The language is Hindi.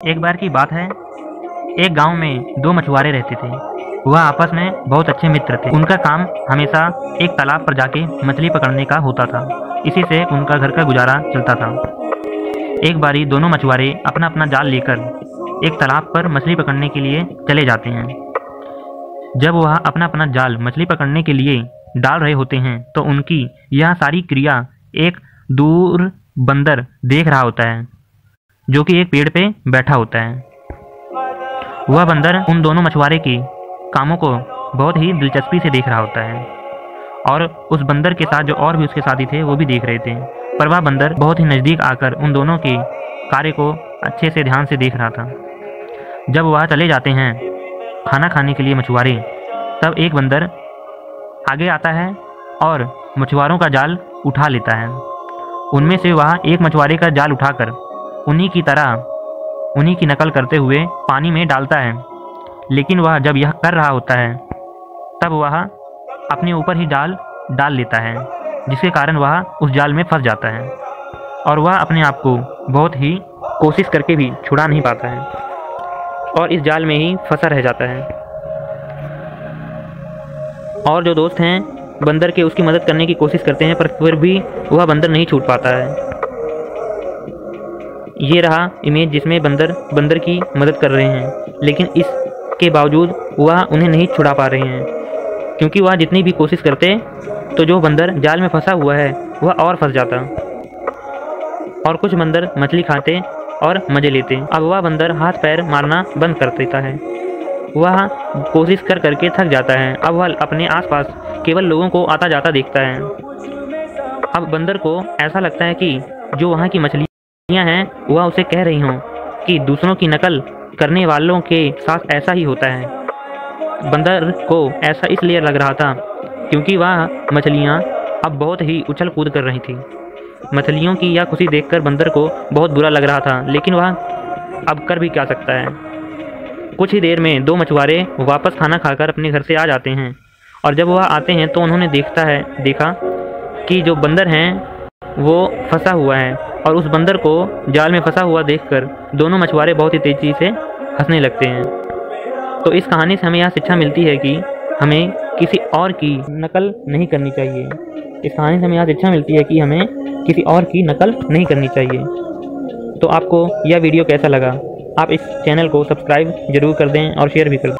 एक बार की बात है, एक गांव में दो मछुआरे रहते थे। वह आपस में बहुत अच्छे मित्र थे। उनका काम हमेशा एक तालाब पर जाके मछली पकड़ने का होता था। इसी से उनका घर का गुजारा चलता था। एक बारी दोनों मछुआरे अपना अपना जाल लेकर एक तालाब पर मछली पकड़ने के लिए चले जाते हैं। जब वह अपना अपना जाल मछली पकड़ने के लिए डाल रहे होते हैं तो उनकी यह सारी क्रिया एक दूर बंदर देख रहा होता है, जो कि एक पेड़ पे बैठा होता है। वह बंदर उन दोनों मछुआरे के कामों को बहुत ही दिलचस्पी से देख रहा होता है और उस बंदर के साथ जो और भी उसके साथी थे वो भी देख रहे थे। पर वह बंदर बहुत ही नज़दीक आकर उन दोनों के कार्य को अच्छे से ध्यान से देख रहा था। जब वह चले जाते हैं खाना खाने के लिए मछुआरे, तब एक बंदर आगे आता है और मछुआरों का जाल उठा लेता है। उनमें से वह एक मछुआरे का जाल उठाकर उन्हीं की तरह उन्हीं की नकल करते हुए पानी में डालता है। लेकिन वह जब यह कर रहा होता है तब वह अपने ऊपर ही जाल डाल लेता है, जिसके कारण वह उस जाल में फंस जाता है और वह अपने आप को बहुत ही कोशिश करके भी छुड़ा नहीं पाता है और इस जाल में ही फंसा रह जाता है। और जो दोस्त हैं बंदर के उसकी मदद करने की कोशिश करते हैं, पर फिर भी वह बंदर नहीं छूट पाता है। ये रहा इमेज जिसमें बंदर की मदद कर रहे हैं, लेकिन इसके बावजूद वह उन्हें नहीं छुड़ा पा रहे हैं, क्योंकि वह जितनी भी कोशिश करते तो जो बंदर जाल में फंसा हुआ है वह और फंस जाता। और कुछ बंदर मछली खाते और मज़े लेते। अब वह बंदर हाथ पैर मारना बंद कर देता है। वह कोशिश कर करके थक जाता है। अब वह अपने आसपास केवल लोगों को आता जाता देखता है। अब बंदर को ऐसा लगता है कि जो वहाँ की मछलियाँ हैं वह उसे कह रही हों कि दूसरों की नकल करने वालों के साथ ऐसा ही होता है। बंदर को ऐसा इसलिए लग रहा था क्योंकि वह मछलियाँ अब बहुत ही उछल कूद कर रही थी। मछलियों की यह खुशी देखकर बंदर को बहुत बुरा लग रहा था, लेकिन वह अब कर भी क्या सकता है। कुछ ही देर में दो मछुआरे वापस खाना खाकर अपने घर से आ जाते हैं और जब वह आते हैं तो उन्होंने देखा कि जो बंदर हैं वो फंसा हुआ है और उस बंदर को जाल में फंसा हुआ देखकर दोनों मछुआरे बहुत ही तेज़ी से हंसने लगते हैं। तो इस कहानी से हमें यह शिक्षा मिलती है कि हमें किसी और की नकल नहीं करनी चाहिए। इस कहानी से हमें यह शिक्षा मिलती है कि हमें किसी और की नकल नहीं करनी चाहिए। तो आपको यह वीडियो कैसा लगा? आप इस चैनल को सब्सक्राइब जरूर कर दें और शेयर भी कर दें।